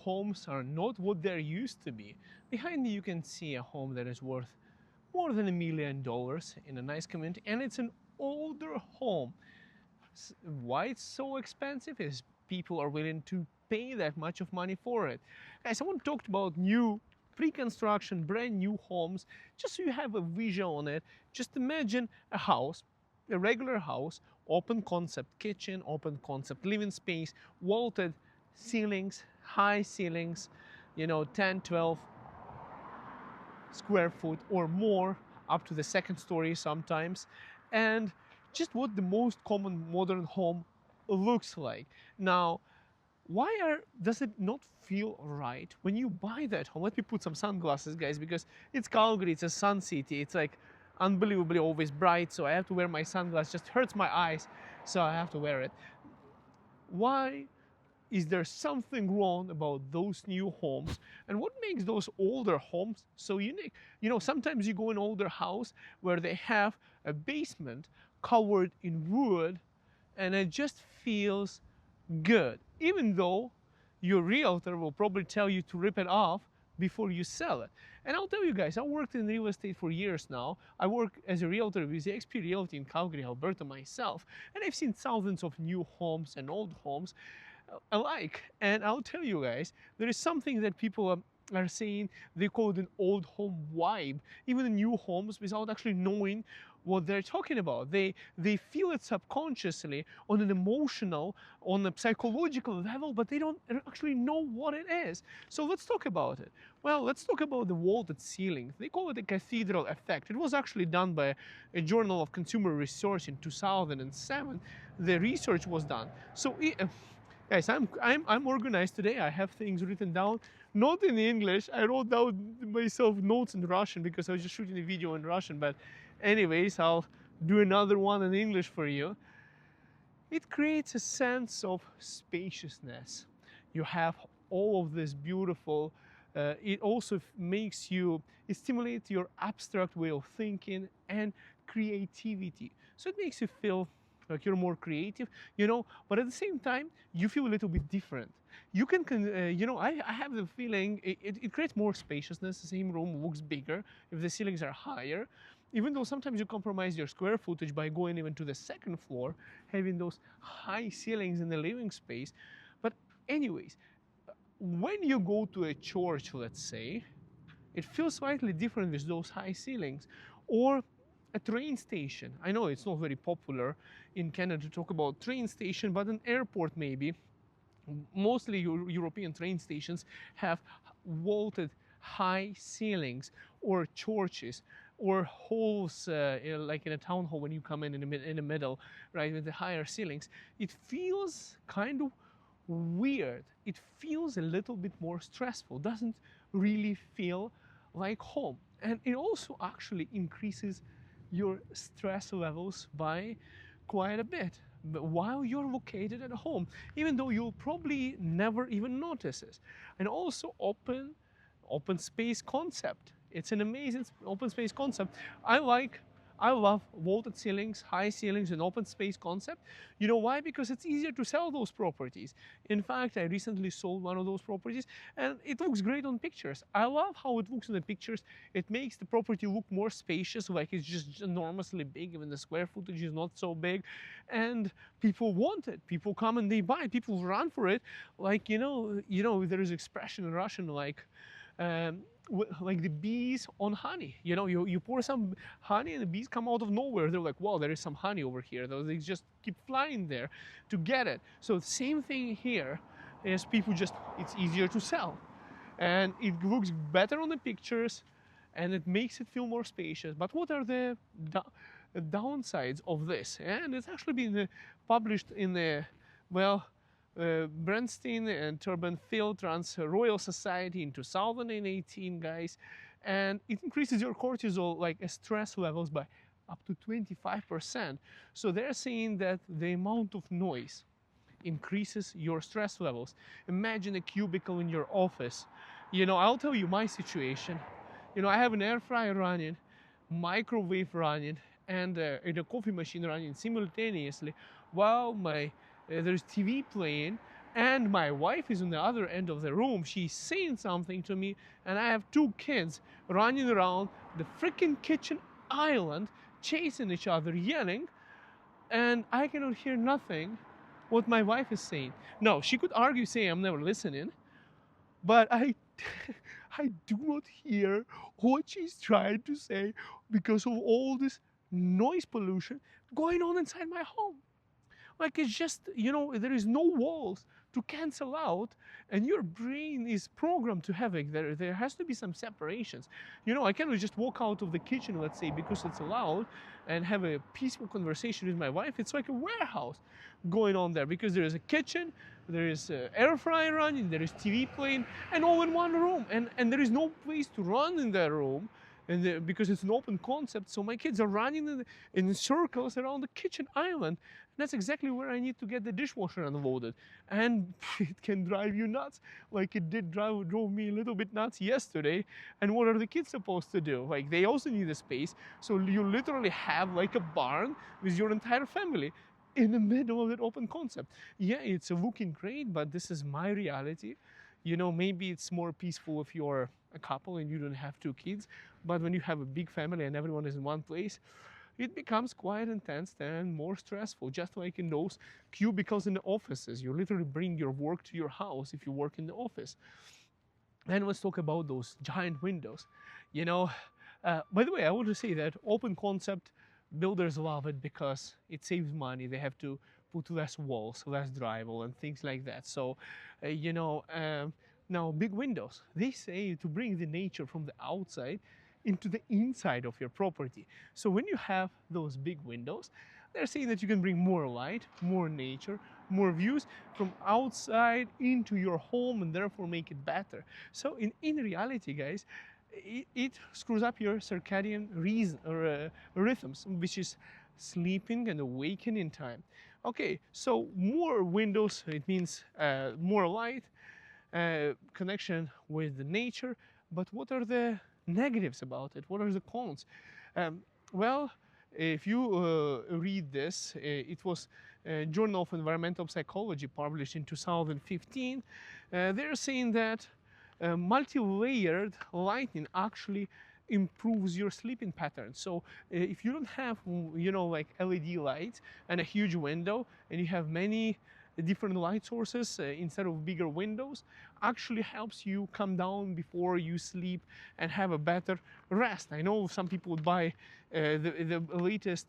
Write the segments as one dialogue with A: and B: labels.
A: homes are not what they're used to be. Behind me you can see a home that is worth more than $1 million in a nice community, and it's an older home. Why it's so expensive is people are willing to pay that much of money for it. Guys, someone talked about new pre-construction, brand new homes, just so you have a visual on it. Just imagine a house, a regular house, open concept kitchen, open concept living space, vaulted ceilings, high ceilings, 10, 12 square foot or more, up to the second story sometimes, and just what the most common modern home looks like. Now, does it not feel right when you buy that home? Let me put some sunglasses, guys, because it's Calgary, it's a sun city, it's like unbelievably always bright, so I have to wear my sunglasses. Just hurts my eyes, so I have to wear it. Why is there something wrong about those new homes, and what makes those older homes so unique? Sometimes you go in an older house where they have a basement covered in wood, and it just feels good, even though your realtor will probably tell you to rip it off before you sell it. And I'll tell you guys, I worked in real estate for years now. I work as a realtor with eXp Realty in Calgary, Alberta myself, and I've seen thousands of new homes and old homes alike. And I'll tell you guys, there is something that people are saying, they call it an old home vibe, even in new homes, without actually knowing what they're talking about. They feel it subconsciously on an emotional, on a psychological level, but they don't actually know what it is. So let's talk about it. Well, let's talk about the vaulted ceilings. They call it the cathedral effect. It was actually done by a Journal of Consumer Research in 2007. The research was done. So guys, I'm organized today. I have things written down, not in English. I wrote down myself notes in Russian because I was just shooting a video in Russian. But anyways, I'll do another one in English for you. It creates a sense of spaciousness. You have all of this beautiful. It also it stimulates your abstract way of thinking and creativity. So it makes you feel like you're more creative, but at the same time, you feel a little bit different. You can, I have the feeling it creates more spaciousness. The same room looks bigger if the ceilings are higher, even though sometimes you compromise your square footage by going even to the second floor, having those high ceilings in the living space. But anyways, when you go to a church, let's say, it feels slightly different with those high ceilings. Or a train station. I know it's not very popular in Canada to talk about train station, but an airport maybe. Mostly European train stations have vaulted high ceilings, or churches, or halls, like in a town hall when you come in the middle, right, with the higher ceilings. It feels kind of weird. It feels a little bit more stressful. Doesn't really feel like home. And it also actually increases your stress levels by quite a bit, but while you're located at home, even though you'll probably never even notice it. And also open space concept. It's an amazing open space concept. I love vaulted ceilings, high ceilings, and open space concept. You know why? Because it's easier to sell those properties. In fact, I recently sold one of those properties, and it looks great on pictures. I love how it looks in the pictures. It makes the property look more spacious, like it's just enormously big, even the square footage is not so big. And people want it. People come and they buy it. People run for it. Like, there is expression in Russian like the bees on honey. You pour some honey and the bees come out of nowhere. They're like, wow, there is some honey over here. They just keep flying there to get it. So the same thing here is it's easier to sell. And it looks better on the pictures, and it makes it feel more spacious. But what are the downsides of this? And it's actually been published in the, Bernstein and Turban Field runs Royal Society in 2018, guys, and it increases your cortisol, like stress levels, by up to 25%. So they're saying that the amount of noise increases your stress levels. Imagine a cubicle in your office. I'll tell you my situation. I have an air fryer running, microwave running, and a coffee machine running simultaneously, while there's TV playing, and my wife is on the other end of the room. She's saying something to me, and I have two kids running around the freaking kitchen island, chasing each other, yelling, and I cannot hear nothing what my wife is saying. No, she could argue, say I'm never listening, but I do not hear what she's trying to say because of all this noise pollution going on inside my home. Like, it's just, there is no walls to cancel out, and your brain is programmed to have it. There has to be some separations. I cannot just walk out of the kitchen, let's say, because it's loud, and have a peaceful conversation with my wife. It's like a warehouse going on there, because there is a kitchen, there is an air fryer running, there is TV playing, and all in one room, and there is no place to run in that room, and because it's an open concept. So my kids are running in circles around the kitchen island. That's exactly where I need to get the dishwasher unloaded. And it can drive you nuts, like it drove me a little bit nuts yesterday. And what are the kids supposed to do? Like, they also need a space. So you literally have like a barn with your entire family in the middle of that open concept. Yeah, it's looking great, but this is my reality. Maybe it's more peaceful if you're a couple and you don't have two kids. But when you have a big family and everyone is in one place, it becomes quite intense and more stressful, just like in those cubicles in the offices. You literally bring your work to your house if you work in the office. And let's talk about those giant windows. By the way, I want to say that open concept builders love it because it saves money. They have to put less walls, less drywall, and things like that. So, now big windows. They say to bring the nature from the outside into the inside of your property. So when you have those big windows, they're saying that you can bring more light, more nature, more views from outside into your home, and therefore make it better. So in reality, guys, it screws up your circadian rhythms, which is sleeping and awakening time. Okay, so more windows, it means more light, connection with the nature. But what are the negatives about it? What are the cons? Well, if you read this, it was Journal of Environmental Psychology published in 2015. They're saying that multi-layered lighting actually improves your sleeping pattern. So if you don't have, like LED lights and a huge window, and you have many different light sources instead of bigger windows, actually helps you come down before you sleep and have a better rest. I know some people would buy the latest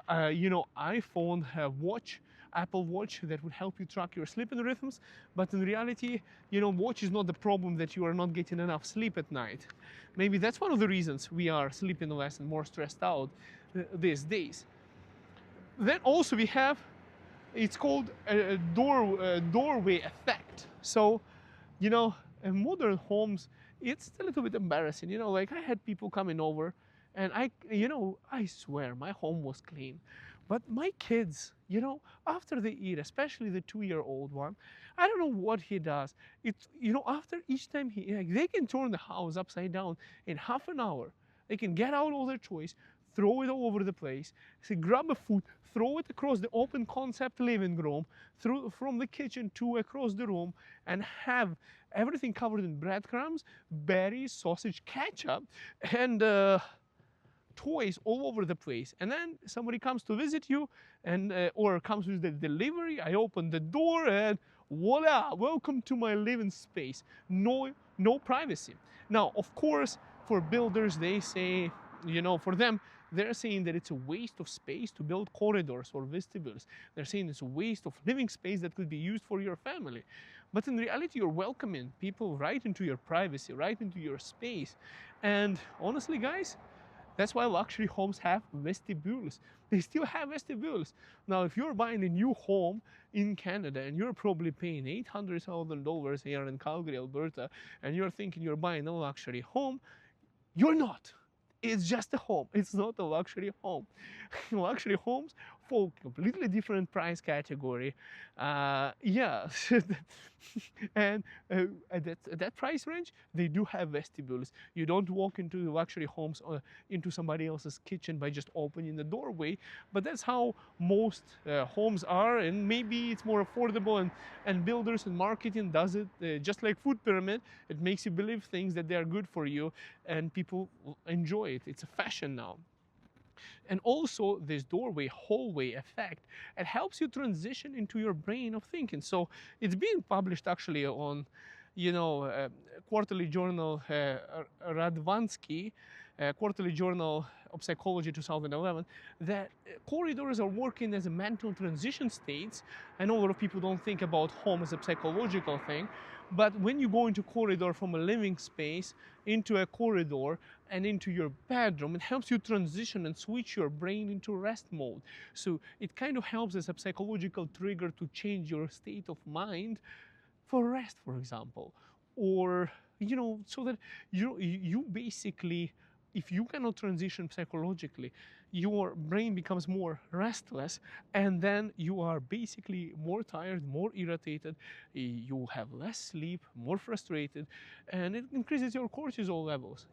A: iPhone watch, Apple Watch, that would help you track your sleeping rhythms, but in reality, watch is not the problem that you are not getting enough sleep at night. Maybe that's one of the reasons we are sleeping less and more stressed out these days. Then also we have, it's called a doorway effect. So, in modern homes, it's a little bit embarrassing. Like, I had people coming over, and I swear my home was clean. But my kids, after they eat, especially the 2-year-old one, I don't know what he does. After each time they can turn the house upside down in half an hour. They can get out all their toys, throw it all over the place, grab a food, throw it across the open concept living room, from the kitchen to across the room, and have everything covered in breadcrumbs, berries, sausage, ketchup, and toys all over the place. And then somebody comes to visit you, and or comes with the delivery. I open the door, and voila, welcome to my living space. No privacy. Now, of course, for builders, they say, for them, they're saying that it's a waste of space to build corridors or vestibules. They're saying it's a waste of living space that could be used for your family. But in reality, you're welcoming people right into your privacy, right into your space. And honestly, guys, that's why luxury homes have vestibules. They still have vestibules. Now, if you're buying a new home in Canada and you're probably paying $800,000 here in Calgary, Alberta, and you're thinking you're buying a luxury home, you're not. It's just a home. It's not a luxury home. Luxury homes full, completely different price category. Yeah, and at that price range, they do have vestibules. You don't walk into luxury homes or into somebody else's kitchen by just opening the doorway, but that's how most homes are, and maybe it's more affordable, and builders and marketing does it just like food pyramid. It makes you believe things that they are good for you, and people enjoy it. It's a fashion now. And also this doorway hallway effect, it helps you transition into your brain of thinking. So it's being published actually on, quarterly journal Radvansky, quarterly journal of psychology 2011, that corridors are working as a mental transition states. I know a lot of people don't think about home as a psychological thing, but when you go into corridor from a living space into a corridor and into your bedroom, it helps you transition and switch your brain into rest mode. So it kind of helps as a psychological trigger to change your state of mind for rest, for example, or so that you basically, if you cannot transition psychologically, your brain becomes more restless, and then you are basically more tired, more irritated, you have less sleep, more frustrated, and it increases your cortisol levels.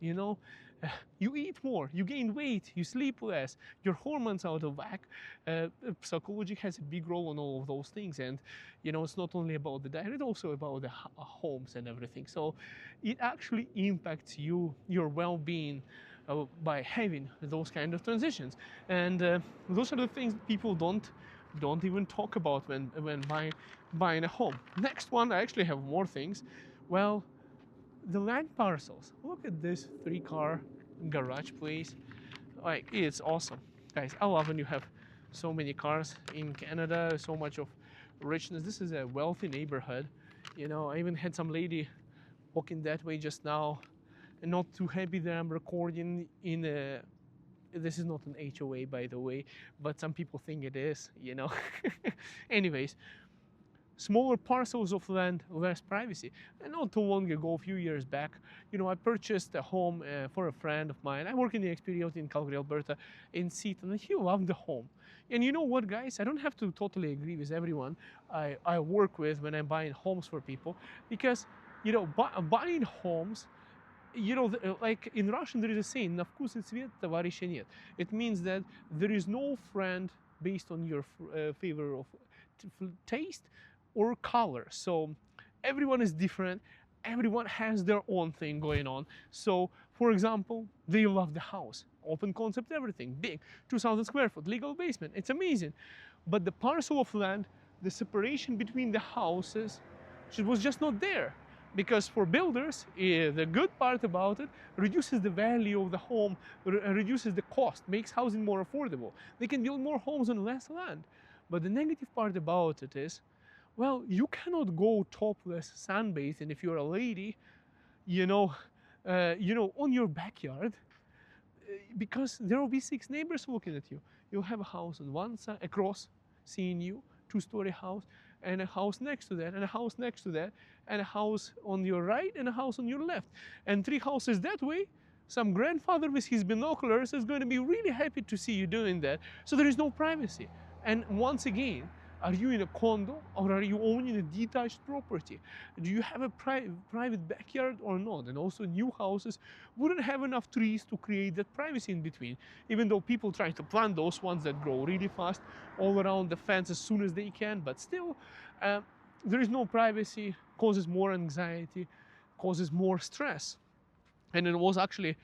A: You eat more, you gain weight, you sleep less, your hormones out of whack. Psychology has a big role on all of those things, and it's not only about the diet, it's also about the homes and everything. So it actually impacts your well-being by having those kind of transitions, and those are the things that people don't even talk about when buying a home. Next one, I actually have more things. Well, the land parcels. Look at this 3-car garage place. Like, it's awesome, guys. I love when you have so many cars in Canada, so much of richness. This is a wealthy neighborhood. I even had some lady walking that way just now, and not too happy that I'm recording in a. This is not an HOA, by the way, but some people think it is. Anyways, smaller parcels of land, less privacy. And not too long ago, a few years back, I purchased a home for a friend of mine. I work in the experience in Calgary, Alberta, in Seaton, and he loved the home. And you know what, guys? I don't have to totally agree with everyone I work with when I'm buying homes for people, because buying homes, like in Russian, there is a saying, "На вкус и цвет товарища нет." It means that there is no friend based on your favor of taste or color. So everyone is different. Everyone has their own thing going on. So, for example, they love the house, open concept, everything, big, 2,000 square foot, legal basement. It's amazing. But the parcel of land, the separation between the houses, it was just not there. Because for builders, the good part about it reduces the value of the home, reduces the cost, makes housing more affordable. They can build more homes on less land. But the negative part about it is, well, you cannot go topless sunbathing if you're a lady, on your backyard, because there will be 6 neighbors looking at you. You'll have a house on one side, across, seeing you, 2-story house, and a house next to that, and a house next to that, and a house on your right, and a house on your left, and 3 houses that way. Some grandfather with his binoculars is going to be really happy to see you doing that. So there is no privacy. And once again, are you in a condo, or are you owning a detached property? Do you have a private backyard or not? And also, new houses wouldn't have enough trees to create that privacy in between, even though people try to plant those ones that grow really fast all around the fence as soon as they can. But still, there is no privacy, causes more anxiety, causes more stress. And it was actually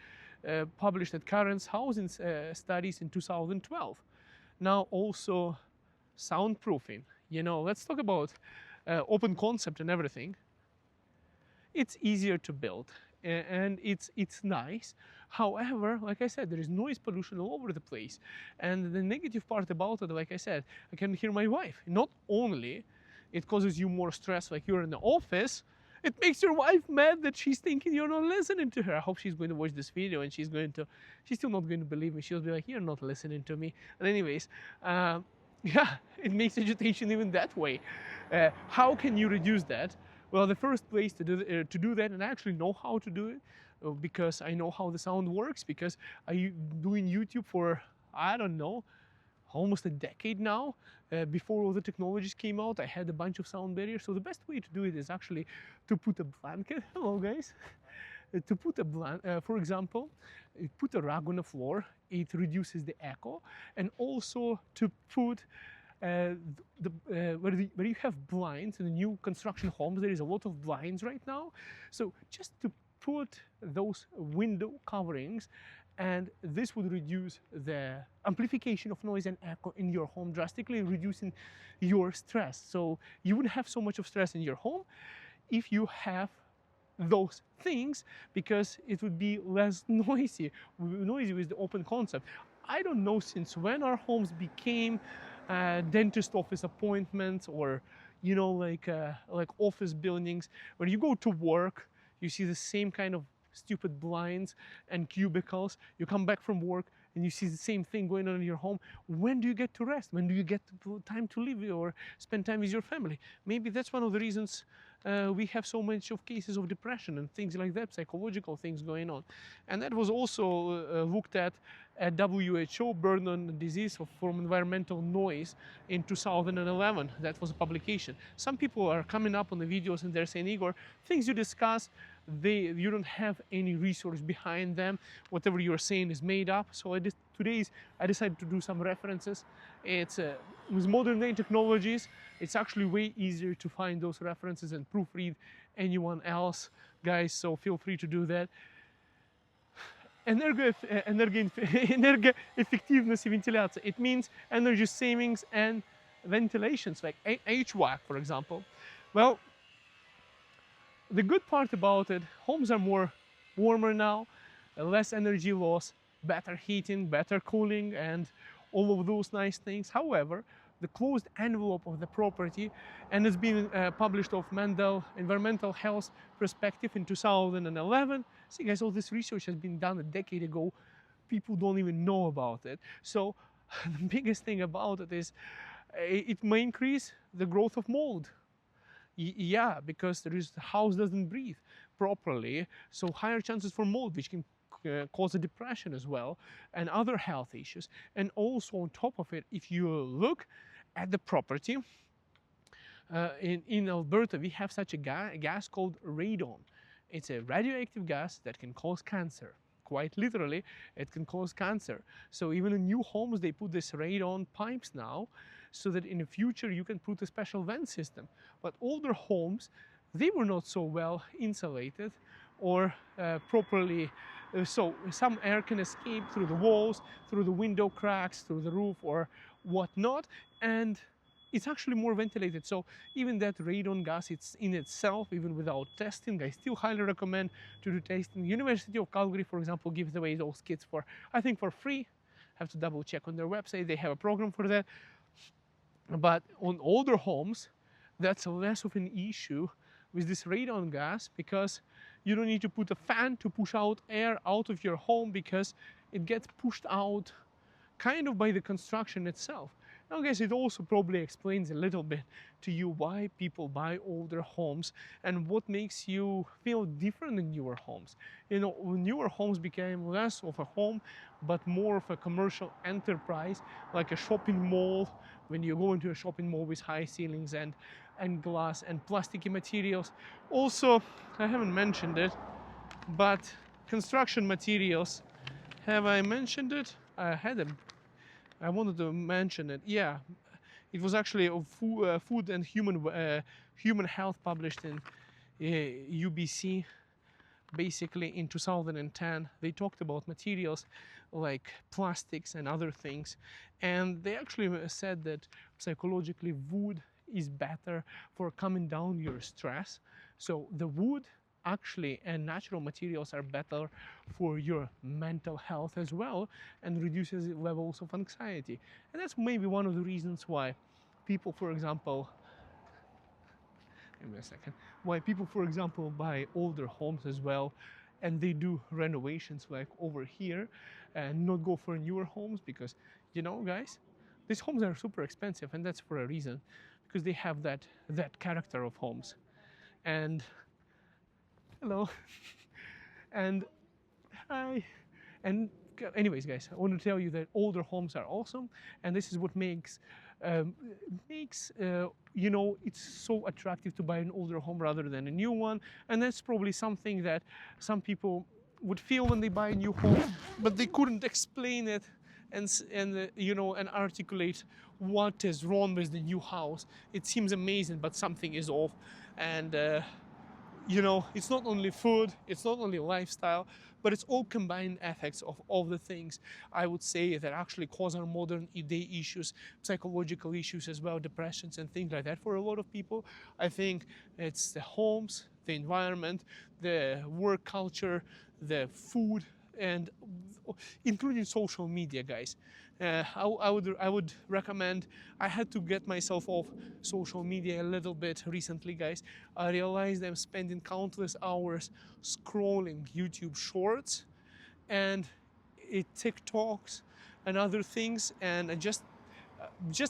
A: published at Currents Housing Studies in 2012. Now also soundproofing. Let's talk about open concept and everything. It's easier to build, and it's nice. However, like I said, there is noise pollution all over the place. And the negative part about it, like I said, I can hear my wife. Not only it causes you more stress, like you're in the office, it makes your wife mad that she's thinking you're not listening to her. I hope she's going to watch this video, and she's still not going to believe me. She'll be like, you're not listening to me. And anyways, yeah, it makes agitation even that way. How can you reduce that? Well, the first place to do that, and I actually know how to do it, because I know how the sound works, because I'm doing YouTube for, I don't know, almost a decade now. Before all the technologies came out, I had a bunch of sound barriers. So the best way to do it is actually to put a blanket. Hello, guys. To put a blanket, for example, put a rug on the floor. It reduces the echo, and also to put where you have blinds in the new construction homes, there is a lot of blinds right now. So just to put those window coverings, and this would reduce the amplification of noise and echo in your home, drastically reducing your stress. So you wouldn't have so much of stress in your home if you have those things, because it would be less noisy with the open concept. I don't know since when our homes became dentist office appointments, or like office buildings where you go to work, you see the same kind of stupid blinds and cubicles. You come back from work and you see the same thing going on in your home. When do you get to rest? When do you get time to live or spend time with your family? Maybe that's one of the reasons we have so much of cases of depression and things like that, psychological things going on. And that was also looked at WHO, burden on disease from environmental noise in 2011. That was a publication. Some people are coming up on the videos and they're saying, Igor, things you discuss, you don't have any resource behind them. Whatever you're saying is made up. So I decided to do some references. It's with modern day technologies, it's actually way easier to find those references and proofread anyone else, guys. So feel free to do that. Энергоэффективность и вентиляция. It means energy savings and ventilations, like HVAC, for example. Well, the good part about it, homes are more warmer now, less energy loss, better heating, better cooling, and all of those nice things. However, the closed envelope of the property, and it's been published of Mendel Environmental Health Perspective in 2011. See, guys, all this research has been done a decade ago. People don't even know about it. So the biggest thing about it is it may increase the growth of mold. Yeah, because the house doesn't breathe properly, so higher chances for mold, which can cause a depression as well, and other health issues. And also on top of it, if you look at the property, in Alberta, we have such a gas called radon. It's a radioactive gas that can cause cancer. Quite literally, it can cause cancer. So even in new homes, they put this radon pipes now, so that in the future you can put a special vent system. But older homes, they were not so well insulated or properly, so some air can escape through the walls, through the window cracks, through the roof or whatnot, and it's actually more ventilated. So even that radon gas, it's in itself, even without testing, I still highly recommend to do testing. University of Calgary, for example, gives away those kits for, I think, for free. Have to double check on their website, they have a program for that. But on older homes, that's less of an issue with this radon gas, because you don't need to put a fan to push out air out of your home, because it gets pushed out kind of by the construction itself. Now, guys, it also probably explains a little bit to you why people buy older homes and what makes you feel different in newer homes. You know, newer homes became less of a home, but more of a commercial enterprise, like a shopping mall. When you go into a shopping mall with high ceilings and glass and plasticky materials. Also, I haven't mentioned it, but construction materials. Have I mentioned it? I wanted to mention it. Yeah, it was actually a food and human health published in UBC. Basically in 2010, they talked about materials like plastics and other things, and they actually said that psychologically wood is better for calming down your stress. So the wood actually and natural materials are better for your mental health as well, and reduces levels of anxiety. And that's maybe one of the reasons why people, for example, why people, for example, buy older homes as well, and they do renovations like over here, and not go for newer homes, because, you know, guys, these homes are super expensive, and that's for a reason, because they have that character of homes. And hello, and hi, and anyways, guys, I want to tell you that older homes are awesome, and this is what um, makes it's so attractive to buy an older home rather than a new one, and that's probably something that some people would feel when they buy a new home, but they couldn't explain it and articulate what is wrong with the new house. It seems amazing, but something is off, and it's not only food, it's not only lifestyle, but it's all combined effects of all the things I would say that actually cause our modern day issues, psychological issues as well, depressions and things like that. For a lot of people, I think it's the homes, the environment, the work culture, the food, and including social media, guys. I would recommend. I had to get myself off social media a little bit recently, guys. I realized I'm spending countless hours scrolling YouTube Shorts and TikToks and other things, and I just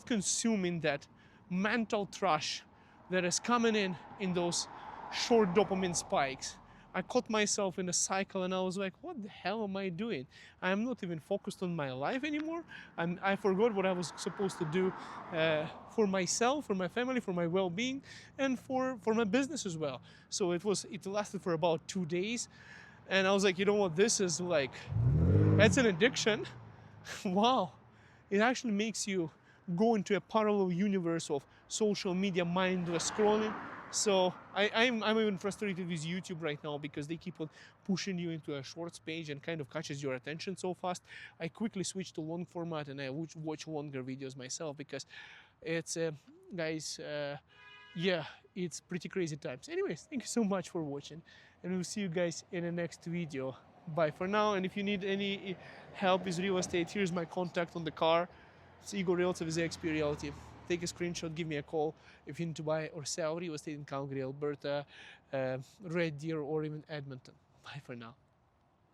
A: consuming that mental trash that is coming in those short dopamine spikes. I caught myself in a cycle and I was like, what the hell am I doing? I'm not even focused on my life anymore. I forgot what I was supposed to do for myself, for my family, for my well-being, and for my business as well. So it lasted for about 2 days. And I was like, you know what, this is like, that's an addiction. Wow. It actually makes you go into a parallel universe of social media mindless scrolling. So I'm even frustrated with YouTube right now because they keep on pushing you into a shorts page and kind of catches your attention so fast. I quickly switched to long format and I watch longer videos myself because it's, guys, yeah, it's pretty crazy times. Anyways, thank you so much for watching, and we'll see you guys in the next video. Bye for now, and if you need any help with real estate, here's my contact on the car. It's Igor Realtor with XP Realty. Take a screenshot, give me a call if you need to buy or sell real estate in Calgary, Alberta, Red Deer, or even Edmonton. Bye for now.